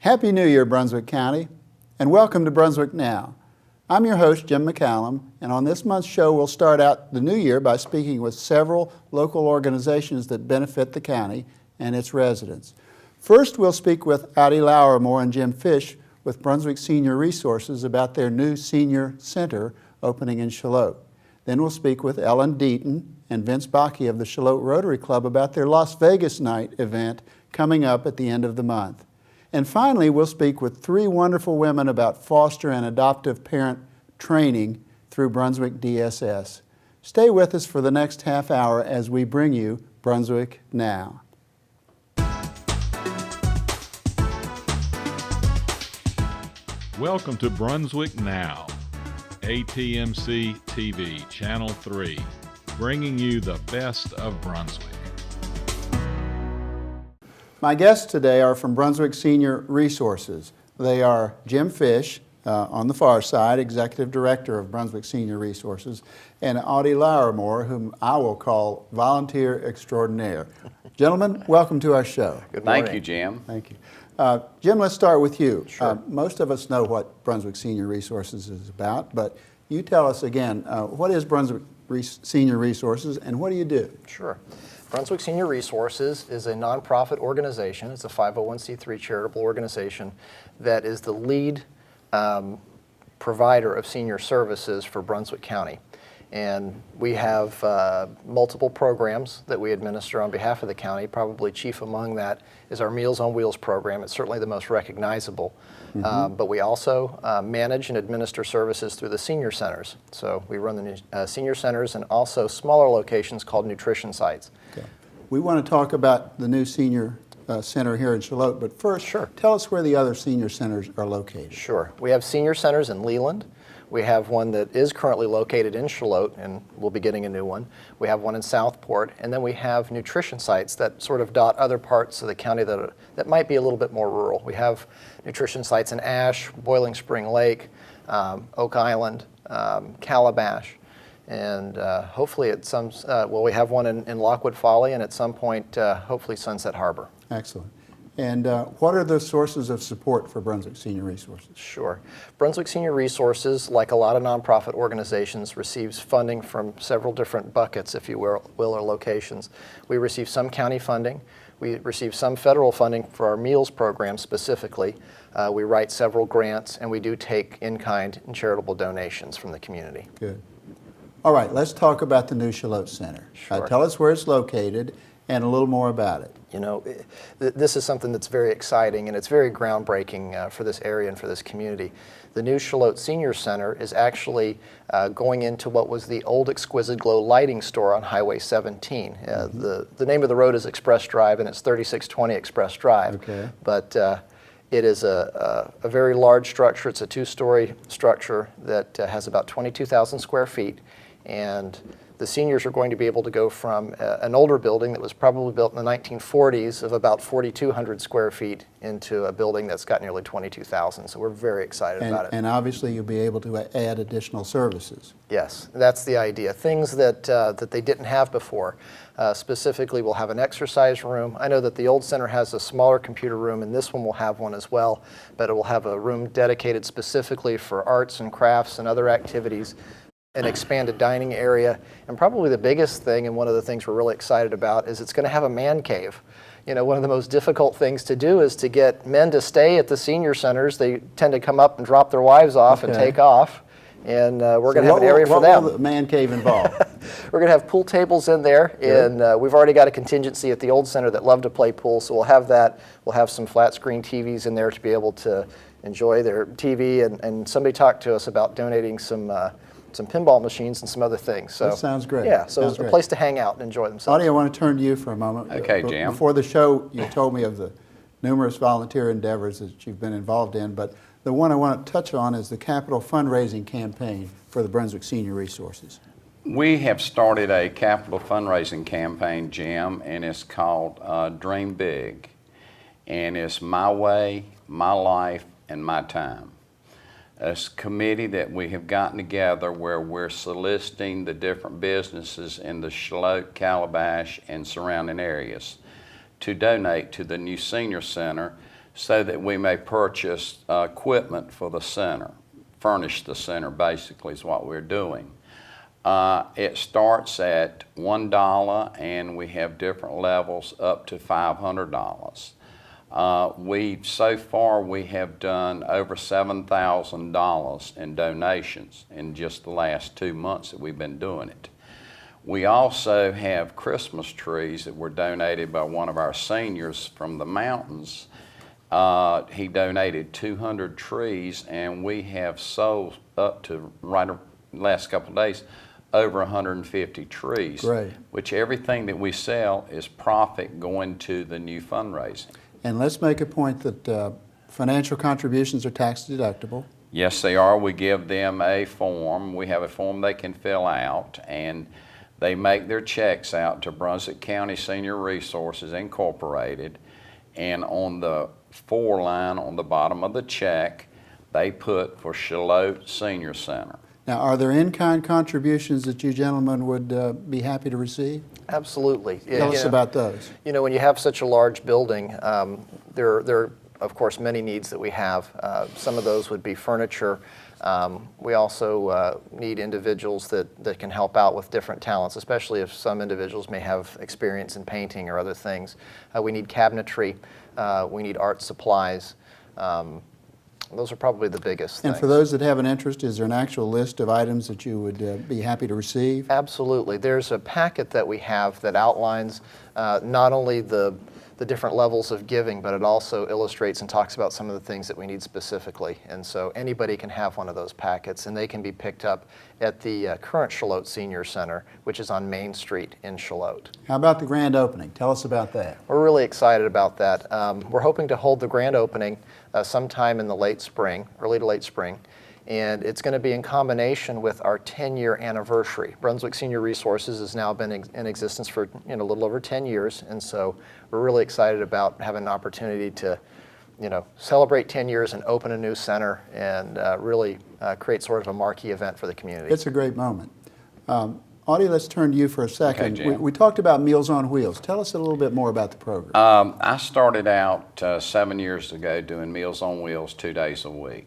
Happy New Year, Brunswick County, and welcome to Brunswick Now. I'm your host, Jim McCallum, and on this month's show we'll start out the new year by speaking with several local organizations that benefit the county and its residents. First, we'll speak with Audie Lauermore and Jim Fish with Brunswick Senior Resources about their new senior center opening in Shallotte. Then we'll speak with Ellen Deaton and Vince Bakke of the Shallotte Rotary Club about their Las Vegas Night event coming up at the end of the month. And finally, we'll speak with three wonderful women about foster and adoptive parent training through Brunswick DSS. Stay with us for the next half hour as we bring you Brunswick Now. Welcome to Brunswick Now, ATMC TV, Channel 3, bringing you the best of Brunswick. My guests today are from Brunswick Senior Resources. They are Jim Fish, on the far side, Executive Director of Brunswick Senior Resources, and Audie Lauermore, whom I will call Volunteer Extraordinaire. Gentlemen, welcome to our show. Good morning. Thank you, Jim. Thank you. Jim, let's start with you. Sure. Most of us know what Brunswick Senior Resources is about, but you tell us again, what is Brunswick Senior Resources and what do you do? Sure. Brunswick Senior Resources is a nonprofit organization. It's a 501c3 charitable organization that is the lead provider of senior services for Brunswick County. And we have multiple programs that we administer on behalf of the county. Probably chief among that is our Meals on Wheels program. It's certainly the most recognizable. But we also manage and administer services through the senior centers. So we run the senior centers and also smaller locations called nutrition sites. Okay. We want to talk about the new senior center here in Shallotte, but first, tell us where the other senior centers are located. Sure. We have senior centers in Leland. We have one that is currently located in Shallotte, and we'll be getting a new one. We have one in Southport, and then we have nutrition sites that sort of dot other parts of the county that might be a little bit more rural. We have nutrition sites in Ash, Boiling Spring Lake, Oak Island, Calabash, and hopefully at some, we have one in Lockwood Folly, and at some point, hopefully Sunset Harbor. Excellent. And what are the sources of support for Brunswick Senior Resources? Sure. Brunswick Senior Resources, like a lot of nonprofit organizations, receives funding from several different buckets, if you will, or locations. We receive some county funding. We receive some federal funding for our meals program specifically. We write several grants, and we do take in-kind and charitable donations from the community. Good. All right, let's talk about the new Shallotte Center. Sure. Tell us where it's located and a little more about it. You know, this is something that's very exciting and it's very groundbreaking for this area and for this community. The new Shallotte Senior Center is actually going into what was the old Exquisite Glow lighting store on Highway 17. The name of the road is Express Drive and it's 3620 Express Drive. Okay. But it is a very large structure. It's a two-story structure that has about 22,000 square feet, and the seniors are going to be able to go from an older building that was probably built in the 1940s of about 4,200 square feet into a building that's got nearly 22,000. So we're very excited about it. And obviously you'll be able to add additional services. Yes, that's the idea. Things that they didn't have before. Specifically, we'll have an exercise room. I know that the old center has a smaller computer room, and this one will have one as well, but it will have a room dedicated specifically for arts and crafts and other activities, an expanded dining area, and probably the biggest thing, and one of the things we're really excited about, is it's going to have a man cave. You know, one of the most difficult things to do is to get men to stay at the senior centers. They tend to come up and drop their wives off and take off, and we're going to have an area for them. What will the man cave involve? We're going to have pool tables in there, and we've already got a contingency at the old center that love to play pool, so we'll have that. We'll have some flat screen TVs in there to be able to enjoy their TV, and somebody talked to us about donating some pinball machines and some other things. So that sounds great. Yeah, so it's a place to hang out and enjoy themselves. Audie, I want to turn to you for a moment. Okay, Jim. Before the show, you told me of the numerous volunteer endeavors that you've been involved in, but the one I want to touch on is the capital fundraising campaign for the Brunswick Senior Resources. We have started a capital fundraising campaign, Jim, and it's called Dream Big. And it's My Way, My Life, and My Time. A committee that we have gotten together where we're soliciting the different businesses in the Shallotte, Calabash, and surrounding areas to donate to the new senior center so that we may purchase equipment for the center, furnish the center basically is what we're doing. It starts at $1 and we have different levels up to $500. So far we have done over $7,000 in donations in just the last 2 months that we've been doing it. We also have Christmas trees that were donated by one of our seniors from the mountains. He donated 200 trees and we have sold up to last couple of days over 150 trees. Great. Which everything that we sell is profit going to the new fundraising. And let's make a point that financial contributions are tax deductible. Yes, they are. We give them a form. We have a form they can fill out, and they make their checks out to Brunswick County Senior Resources Incorporated, and on the for line on the bottom of the check, they put for Shallotte Senior Center. Now, are there in-kind contributions that you gentlemen would be happy to receive? Absolutely. Tell us about those. You know, when you have such a large building, there are, of course, many needs that we have. Some of those would be furniture. We also need individuals that can help out with different talents, especially if some individuals may have experience in painting or other things. We need cabinetry. We need art supplies. Those are probably the biggest things. And for those that have an interest, is there an actual list of items that you would be happy to receive? Absolutely. There's a packet that we have that outlines not only the different levels of giving, but it also illustrates and talks about some of the things that we need specifically. And so anybody can have one of those packets, and they can be picked up at the current Shallotte Senior Center, which is on Main Street in Shallotte. How about the grand opening? Tell us about that. We're really excited about that. We're hoping to hold the grand opening sometime in the late spring, early to late spring, and it's going to be in combination with our 10-year anniversary. Brunswick Senior Resources has now been in existence for a little over 10 years, and so we're really excited about having an opportunity to celebrate 10 years and open a new center and really create sort of a marquee event for the community. It's a great moment. Audie, let's turn to you for a second. Okay, Jim. We talked about Meals on Wheels. Tell us a little bit more about the program. I started out 7 years ago doing Meals on Wheels 2 days a week.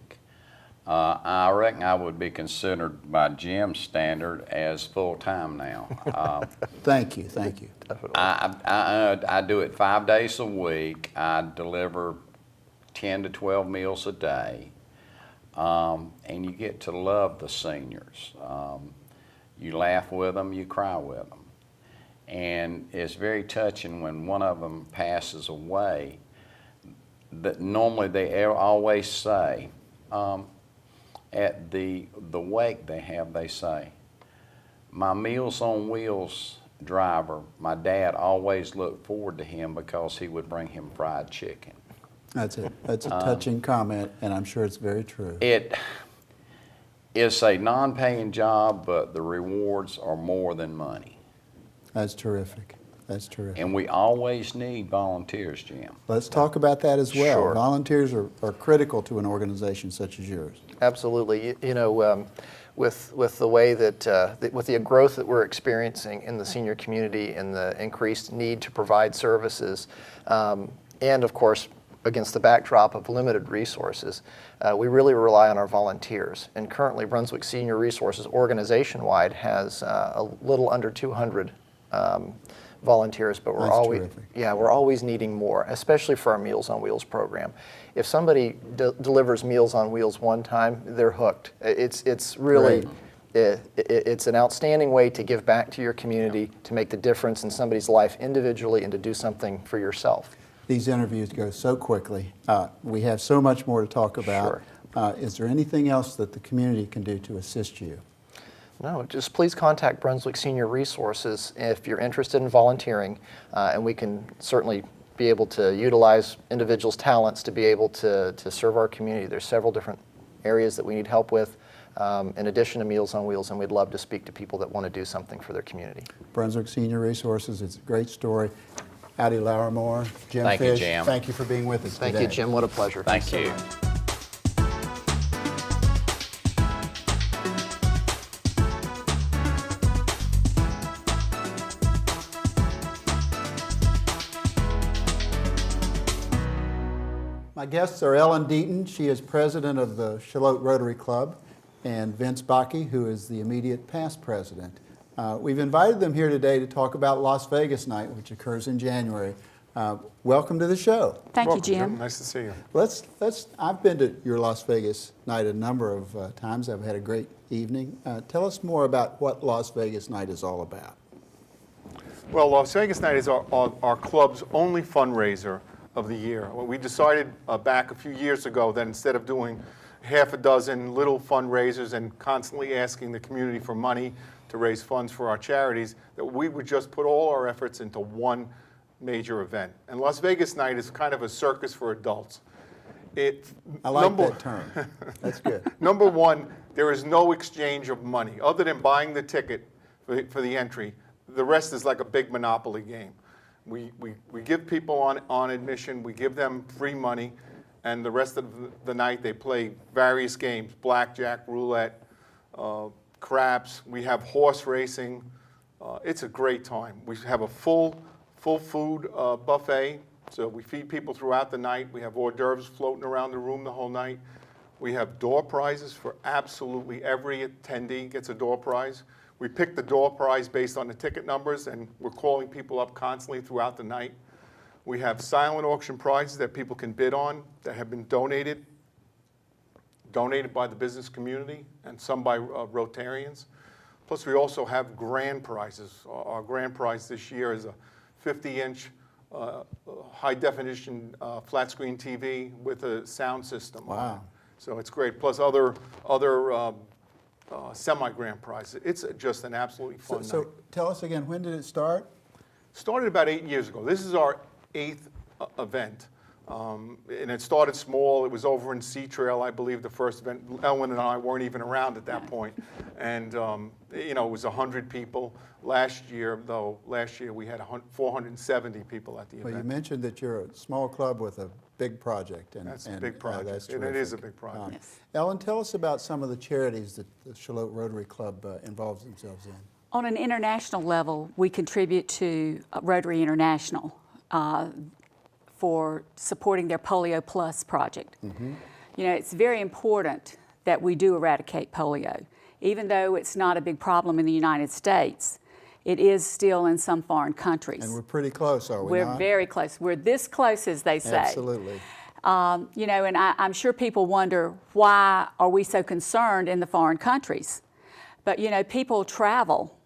I reckon I would be considered by Jim's standard as full-time now. Thank you, thank you. I do it 5 days a week. I deliver 10 to 12 meals a day, and you get to love the seniors. You laugh with them, you cry with them. And it's very touching when one of them passes away, that normally they always say, at the wake they say, my Meals on Wheels driver, my dad always looked forward to him because he would bring him fried chicken. That's it. That's a touching comment, and I'm sure it's very true. It is a non-paying job, but the rewards are more than money. That's terrific. That's terrific. And we always need volunteers, Jim. Let's talk about that as well. Sure. Volunteers are critical to an organization such as yours. Absolutely. With the way that, with the growth that we're experiencing in the senior community and the increased need to provide services, and of course, against the backdrop of limited resources, we really rely on our volunteers. And currently, Brunswick Senior Resources organization-wide has a little under 200 volunteers, but we're That's always needing more, especially for our Meals on Wheels program. If somebody delivers Meals on Wheels one time, they're hooked. It's really it's an outstanding way to give back to your community, to make the difference in somebody's life individually, and to do something for yourself. These interviews go so quickly. We have so much more to talk about. Sure. Is there anything else that the community can do to assist you? No, just please contact Brunswick Senior Resources if you're interested in volunteering, and we can certainly be able to utilize individuals' talents to be able to serve our community. There's several different areas that we need help with, in addition to Meals on Wheels, and we'd love to speak to people that want to do something for their community. Brunswick Senior Resources, it's a great story. Addie Lauermore, Jim Thank you, Fish, Jim. thank you for being with us Thank today. you, Jim. What a pleasure. Thank you. My My guests are Ellen Deaton. She is president of the Shallotte Rotary Club, and Vince Bakke, who is the immediate past president. We've invited them here today to talk about Las Vegas Night, which occurs in January. Welcome to the show. Thank you, Jim. Nice to see you. I've been to your Las Vegas Night a number of times. I've had a great evening. Tell us more about what Las Vegas Night is all about. Well, Las Vegas Night is our club's only fundraiser of the year. Well, we decided back a few years ago that instead of doing half a dozen little fundraisers and constantly asking the community for money to raise funds for our charities, that we would just put all our efforts into one major event. And Las Vegas Night is kind of a circus for adults. I like that term. That's good. Number one, there is no exchange of money. Other than buying the ticket for the entry, the rest is like a big Monopoly game. We give people on admission, we give them free money, and the rest of the night they play various games, blackjack, roulette, craps. We have horse racing. It's a great time. We have a full food buffet, so we feed people throughout the night. We have hors d'oeuvres floating around the room the whole night. We have door prizes for absolutely every attendee gets a door prize. We pick the door prize based on the ticket numbers, and we're calling people up constantly throughout the night. We have silent auction prizes that people can bid on that have been donated by the business community and some by Rotarians. Plus, we also have grand prizes. Our grand prize this year is a 50-inch high-definition flat-screen TV with a sound system. Wow. So it's great. Plus other semi-grand prizes. It's just an absolutely fun night. So tell us again, when did it start? Started about 8 years ago. This is our 8th event. And it started small. It was over in Sea Trail, I believe, the first event. Ellen and I weren't even around at that point. And, it was 100 people. Last year we had 470 people at the event. Well, you mentioned that you're a small club with a big project. That's a big project, that's and it is a terrific. big project. Yes. Ellen, tell us about some of the charities that the Shallotte Rotary Club involves themselves in. On an international level, we contribute to Rotary International for supporting their Polio Plus project. Mm-hmm. It's very important that we do eradicate polio. Even though it's not a big problem in the United States, it is still in some foreign countries. And we're pretty close, are we We're not? very close. We're this close, as they say. Absolutely. And I'm sure people wonder, why are we so concerned in the foreign countries? But, people travel,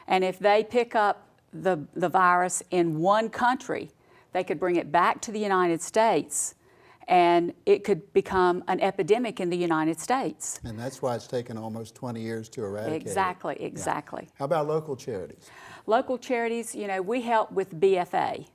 and if they pick up the virus in one country, they could bring it back to the United States, and it could become an epidemic in the United States. And that's why it's taken almost 20 years to eradicate Exactly, it. exactly. Yeah. How about local charities? Local charities, we help with BFA.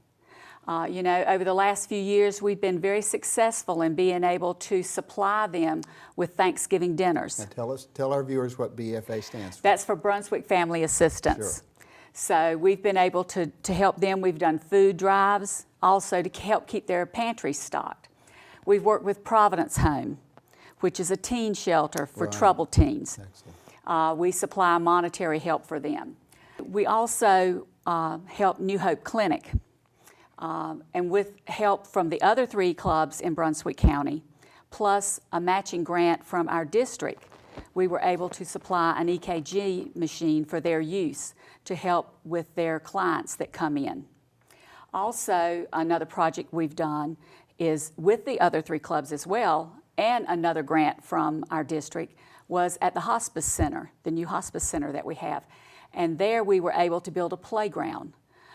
Over the last few years, we've been very successful in being able to supply them with Thanksgiving dinners. Now tell our viewers what BFA stands for. That's for Brunswick Family Assistance. Sure. So we've been able to help them. We've done food drives, also to help keep their pantries stocked. We've worked with Providence Home, which is a teen shelter for Right. troubled teens. Excellent. We supply monetary help for them. We also help New Hope Clinic. And with help from the other 3 clubs in Brunswick County, plus a matching grant from our district, we were able to supply an EKG machine for their use to help with their clients that come in. Also, another project we've done is with the other 3 clubs as well, and another grant from our district, was at the hospice center, the new hospice center that we have. And there we were able to build a playground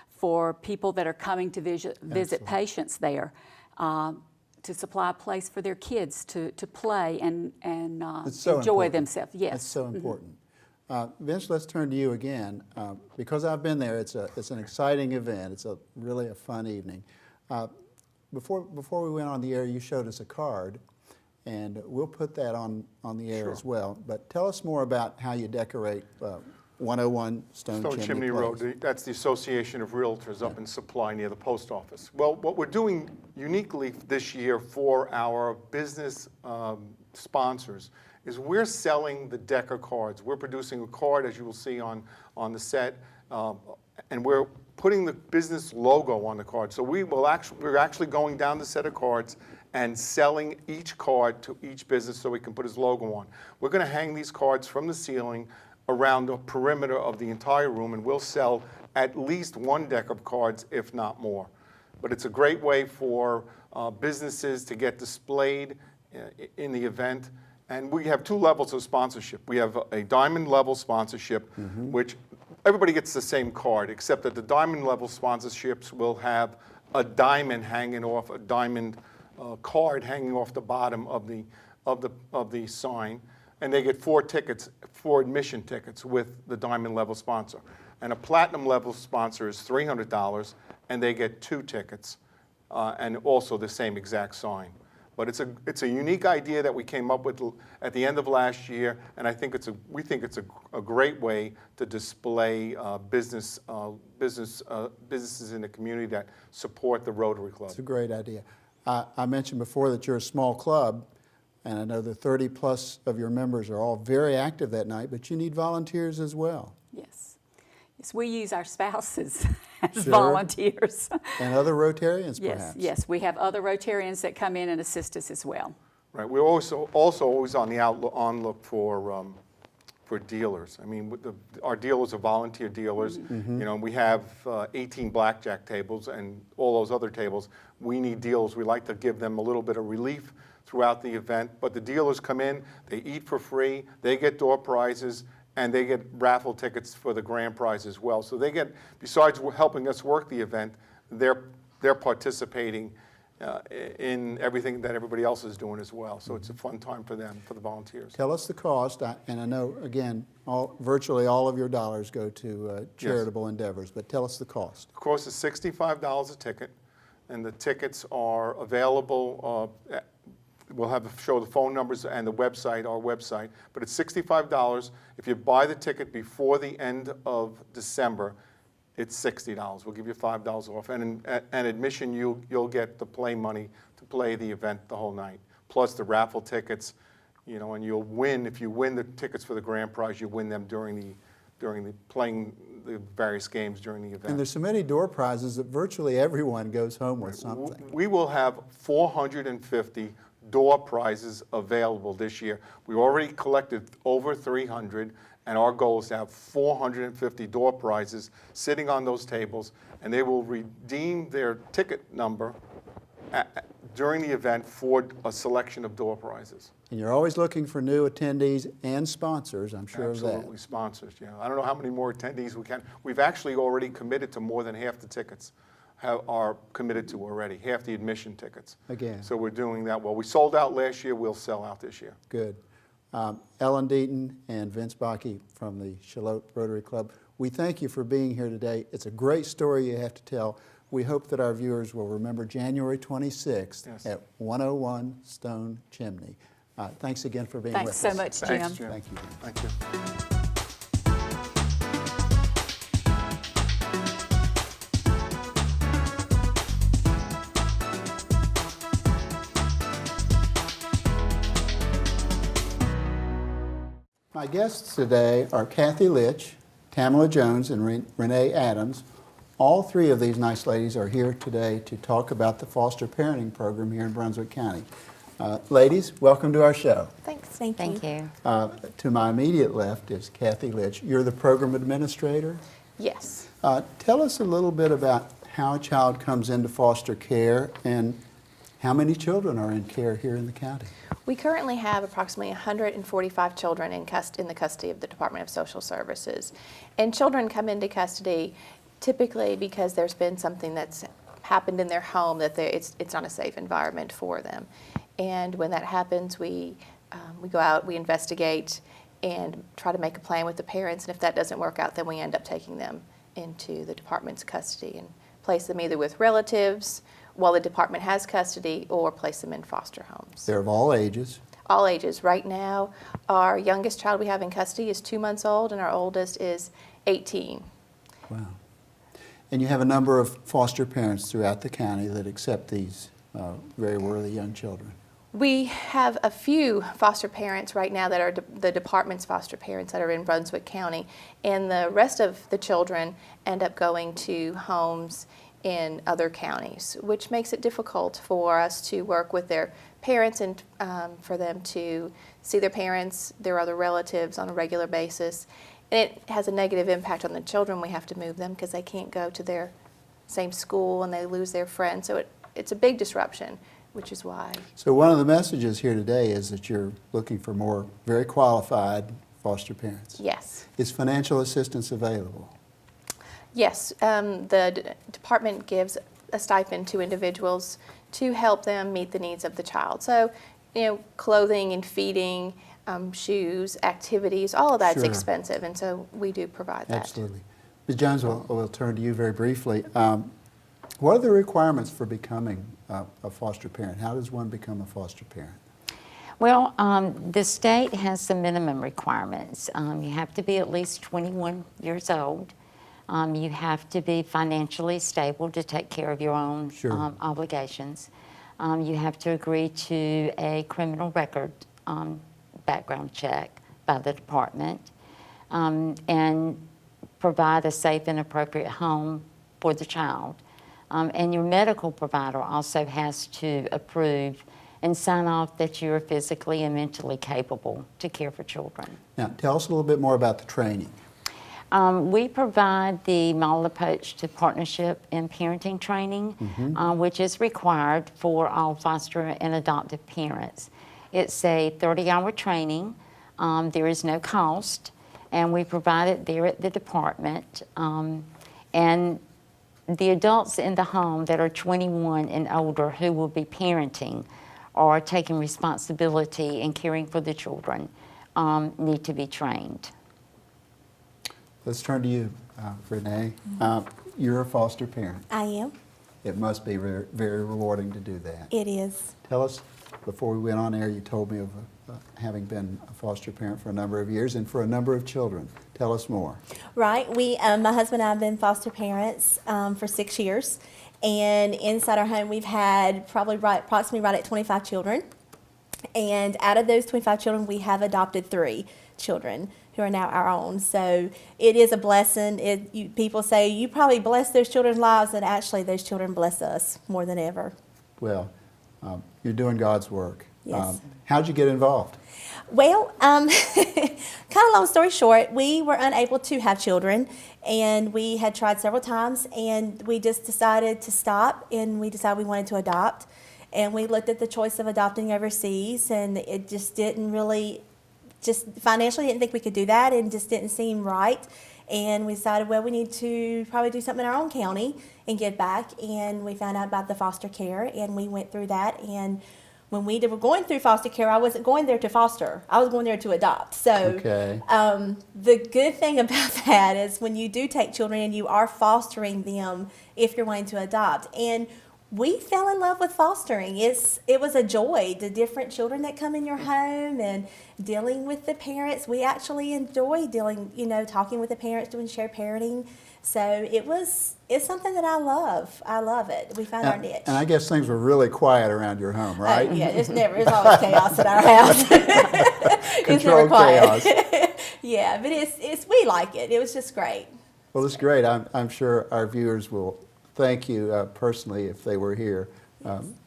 for people that are coming to visit patients there, to supply a place for their kids to play and so enjoy important. themselves. Yes. That's so important. Vince, let's turn to you again. Because I've been there, it's an exciting event. It's really a fun evening. Before we went on the air, you showed us a card, and we'll put that on the air as well. But tell us more about how you decorate 101 Stone Chimney Road. Place. That's the Association of Realtors up in Supply near the post office. Well, what we're doing uniquely this year for our business sponsors is we're selling the Decker cards. We're producing a card, as you will see on the set, and we're putting the business logo on the card. So we're actually going down the set of cards and selling each card to each business so he can put his logo on. We're going to hang these cards from the ceiling around the perimeter of the entire room, and we'll sell at least one deck of cards, if not more. But it's a great way for businesses to get displayed in the event. And we have two levels of sponsorship. We have a diamond level sponsorship, which everybody gets the same card, except that the diamond level sponsorships will have a diamond hanging off, a diamond card hanging off the bottom of the sign, and they get 4 tickets, 4 admission tickets with the diamond level sponsor. And a platinum level sponsor is $300, and they get 2 tickets, and also the same exact sign. But it's a unique idea that we came up with at the end of last year, and we think it's a great way to display businesses in the community that support the Rotary Club. It's a great idea. I mentioned before that you're a small club, and I know the 30 plus of your members are all very active that night, but you need volunteers as well. Yes. Yes, we use our spouses as Sure. volunteers. And other Rotarians, Yes, perhaps. yes, we have other Rotarians that come in and assist us as well. Right. We're also always on the look for dealers. I mean, our dealers are volunteer dealers. You know, we have 18 blackjack tables and all those other tables. We need dealers. We like to give them a little bit of relief throughout the event. But the dealers come in, they eat for free, they get door prizes, and they get raffle tickets for the grand prize as well. So they get, besides helping us work the event, they're participating in everything that everybody else is doing as well. So it's a fun time for them, for the volunteers. Tell us the cost, and I know, again, virtually all of your dollars go to charitable endeavors, but tell us the cost. The cost is $65 a ticket, and the tickets are available. We'll show the phone numbers and the website, our website, but it's $65. If you buy the ticket before the end of December, it's $60. We'll give you $5 off, and admission you'll get the play money to play the event the whole night, plus the raffle tickets, you know, and you'll win. If you win the tickets for the grand prize, you win them during the playing the various games during the event. And there's so many door prizes that virtually everyone goes home with something. We will have 450 door prizes available this year. We already collected over 300, and our goal is to have 450 door prizes sitting on those tables, and they will redeem their ticket number during the event for a selection of door prizes. And you're always looking for new attendees and sponsors, I'm sure of that. Absolutely, sponsors, yeah. I don't know how many more attendees we can. We've actually already committed to more than half the tickets are committed to already, half the admission tickets. Again. So we're doing that well. We sold out last year, we'll sell out this year. Good. Ellen Deaton and Vince Bakke from the Charlotte Rotary Club, we thank you for being here today. It's a great story you have to tell. We hope that our viewers will remember January 26th Yes. at 101 Stone Chimney. Thanks again for being Thanks with so us. much, Jim. Thanks, Jim. Thank you. Thank you. My guests today are Kathy Litch, Tamala Jones, and Renee Adams. All 3 of these nice ladies are here today to talk about the foster parenting program here in Brunswick County. Ladies, welcome to our show. Thanks. Thank you. To my immediate left is Kathy Litch. You're the program administrator. Yes. Tell us a little bit about how a child comes into foster care and how many children are in care here in the county. We currently have approximately 145 children in the custody of the Department of Social Services. And children come into custody typically because there's been something that's happened in their home that it's not a safe environment for them. And when that happens, we go out, we investigate, and try to make a plan with the parents. And if that doesn't work out, then we end up taking them into the department's custody and place them either with relatives while the department has custody, or place them in foster homes. They're of all ages. All ages. Right now, our youngest child we have in custody is 2 months old, and our oldest is 18. Wow. And you have a number of foster parents throughout the county that accept these very worthy young children. We have a few foster parents right now that are the department's foster parents that are in Brunswick County, and the rest of the children end up going to homes in other counties, which makes it difficult for us to work with their parents and for them to see their parents, their other relatives on a regular basis. And it has a negative impact on the children. We have to move them because they can't go to their same school and they lose their friends. So it's a big disruption, which is why. So one of the messages here today is that you're looking for more very qualified foster parents. Yes. Is financial assistance available? Yes, the department gives a stipend to individuals to help them meet the needs of the child. So, clothing and feeding, shoes, activities, all of that's Sure. expensive, and so we do provide that. Absolutely. Ms. Jones, we'll turn to you very briefly. What are the requirements for becoming a foster parent? How does one become a foster parent? Well, the state has some minimum requirements. You have to be at least 21 years old. You have to be financially stable to take care of your own Sure. obligations. You have to agree to a criminal record background check by the department and provide a safe and appropriate home for the child. And your medical provider also has to approve and sign off that you are physically and mentally capable to care for children. Now, tell us a little bit more about the training. We provide the Model Approach to Partnership and Parenting training, which is required for all foster and adoptive parents. It's a 30-hour training. There is no cost, and we provide it there at the department. And the adults in the home that are 21 and older who will be parenting or taking responsibility and caring for the children need to be trained. Let's turn to you, Renee. You're a foster parent. I am. It must be very rewarding to do that. It is. Tell us, before we went on air, you told me of having been a foster parent for a number of years and for a number of children. Tell us more. Right. We, my husband and I have been foster parents for 6 years. And inside our home, we've had approximately right at 25 children. And out of those 25 children, we have adopted 3 children who are now our own. So it is a blessing. People say, you probably bless those children's lives, and actually those children bless us more than ever. Well, you're doing God's work. Yes. How'd you get involved? Well, kind of long story short, we were unable to have children, and we had tried several times, and we just decided to stop, and we decided we wanted to adopt. And we looked at the choice of adopting overseas, and it just didn't really, just financially didn't think we could do that, and just didn't seem right. And we decided, well, we need to probably do something in our own county and give back. And we found out about the foster care, and we went through that. And when we were going through foster care, I wasn't going there to foster. I was going there to adopt. So Okay. The good thing about that is when you do take children and you are fostering them if you're wanting to adopt. And we fell in love with fostering. It was a joy, the different children that come in your home and dealing with the parents. We actually enjoy talking with the parents, doing shared parenting. So it's something that I love. I love it. We found our niche. And I guess things were really quiet around your home, right? Yeah, it's always chaos at our house. It's never Controlled quiet. chaos. Yeah, but we like it. It was just great. Well, it's great. I'm sure our viewers will thank you personally if they were here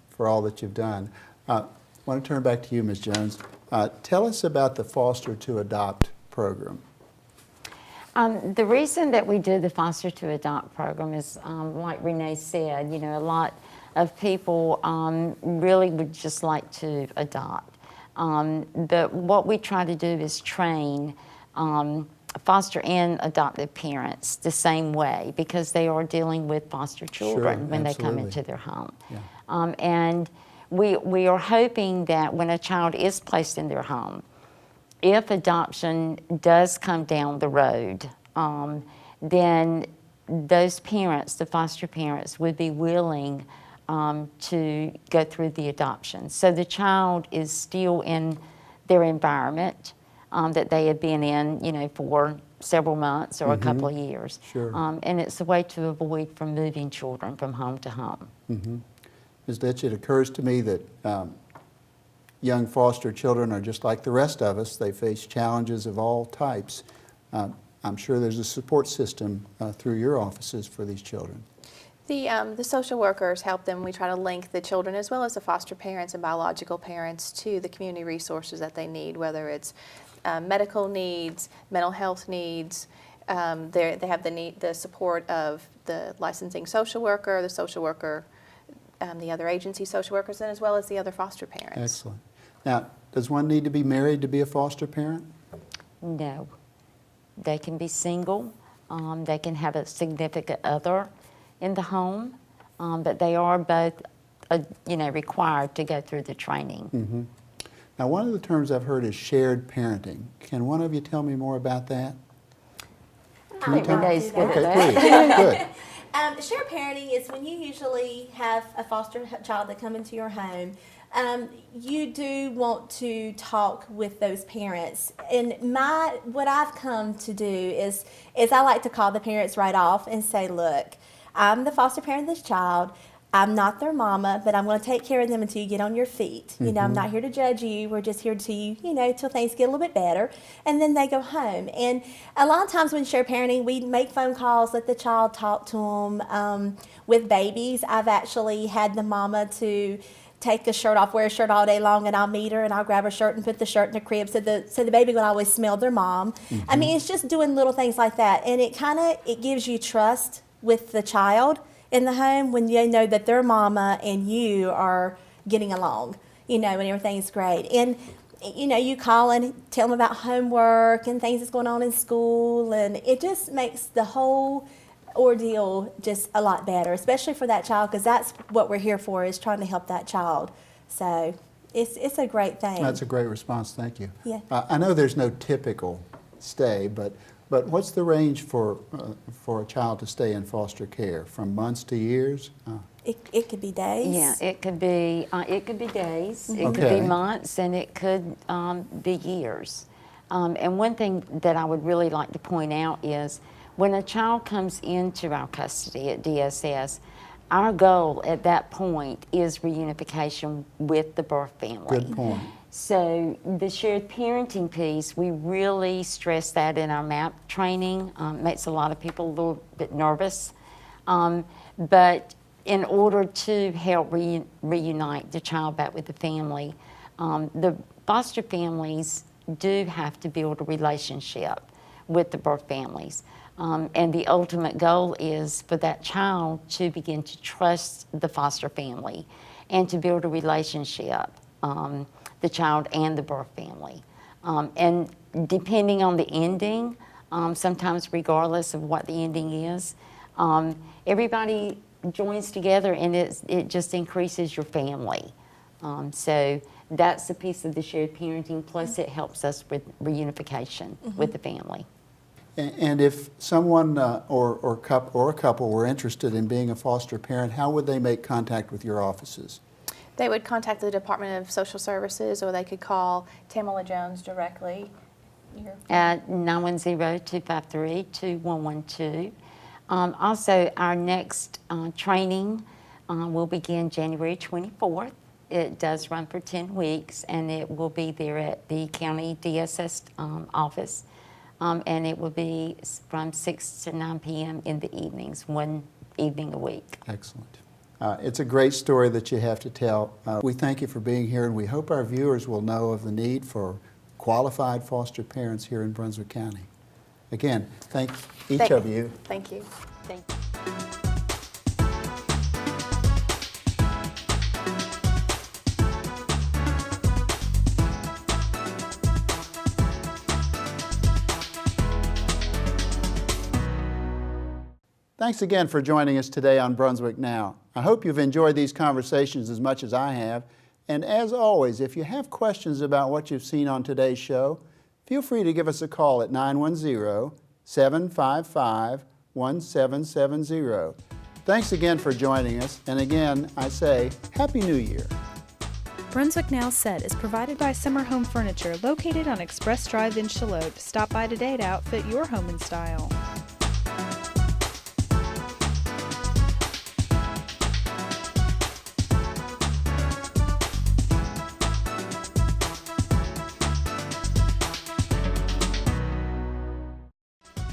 for all that you've done. I want to turn back to you, Ms. Jones. Tell us about the Foster to Adopt program. The reason that we do the Foster to Adopt program is, like Renee said, a lot of people really would just like to adopt. But what we try to do is train foster and adoptive parents the same way, because they are dealing with foster children when they come into their home. Yeah. And we are hoping that when a child is placed in their home, if adoption does come down the road, then those parents, the foster parents, would be willing to go through the adoption. So the child is still in their environment that they had been in, for several months or a couple of years. Sure. And it's a way to avoid from moving children from home to home. Ms. Litch, it occurs to me that young foster children are just like the rest of us. They face challenges of all types. I'm sure there's a support system through your offices for these children. The social workers help them. We try to link the children as well as the foster parents and biological parents to the community resources that they need, whether it's medical needs, mental health needs. They have the support of the licensing social worker, the other agency social workers, and as well as the other foster parents. Excellent. Now, does one need to be married to be a foster parent? No. They can be single. They can have a significant other in the home, but they are both, required to go through the training. Mm-hmm. Now, one of the terms I've heard is shared parenting. Can one of you tell me more about that? I think Renee's good at Okay, that. please. Good. Shared parenting is when you usually have a foster child that come into your home. You do want to talk with those parents, and what I've come to do is I like to call the parents right off and say, look, I'm the foster parent of this child. I'm not their mama, but I'm going to take care of them until you get on your feet. You know, I'm not here to judge you. We're just here to, till things get a little bit better. And then they go home. And a lot of times when share parenting, we make phone calls, let the child talk to them. With babies, I've actually had the mama to take a shirt off, wear a shirt all day long, and I'll meet her and I'll grab her shirt and put the shirt in the crib so the baby will always smell their mom. I mean, it's just doing little things like that. And it gives you trust with the child in the home when you know that their mama and you are getting along, and everything's great. And, you call and tell them about homework and things that's going on in school, and it just makes the whole ordeal just a lot better, especially for that child, because that's what we're here for, is trying to help that child. So it's a great thing. That's a great response, thank you. Yeah. I know there's no typical stay, but what's the range for a child to stay in foster care? From months to years? It could be days. Yeah, it could be days, it could Okay. be months, and it could be years. And one thing that I would really like to point out is when a child comes into our custody at DSS, our goal at that point is reunification with the birth family. Good point. So the shared parenting piece, we really stress that in our MAP training. Makes a lot of people a little bit nervous. But in order to help reunite the child back with the family, the foster families do have to build a relationship with the birth families. And the ultimate goal is for that child to begin to trust the foster family and to build a relationship, the child and the birth family. And depending on the ending, sometimes regardless of what the ending is, everybody joins together and it just increases your family. So that's a piece of the shared parenting, plus it helps us with reunification with the family. And if someone or a couple were interested in being a foster parent, how would they make contact with your offices? They would contact the Department of Social Services, or they could call Tamala Jones directly. At 910-253-2112. Also, our next training will begin January 24th. It does run for 10 weeks, and it will be there at the county DSS office. And it will be from 6 to 9 p.m. in the evenings, one evening a week. Excellent. It's a great story that you have to tell. We thank you for being here, and we hope our viewers will know of the need for qualified foster parents here in Brunswick County. Again, thank each of you. Thank you. Thank you. Thanks again for joining us today on Brunswick Now. I hope you've enjoyed these conversations as much as I have. And as always, if you have questions about what you've seen on today's show, feel free to give us a call at 910-755-1770. Thanks again for joining us. And again, I say, Happy New Year. Brunswick Now set is provided by Summer Home Furniture, located on Express Drive in Charlotte. Stop by today to outfit your home in style.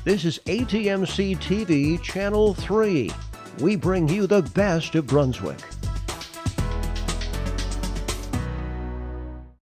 This is ATMC TV Channel 3. we bring you the best of Brunswick.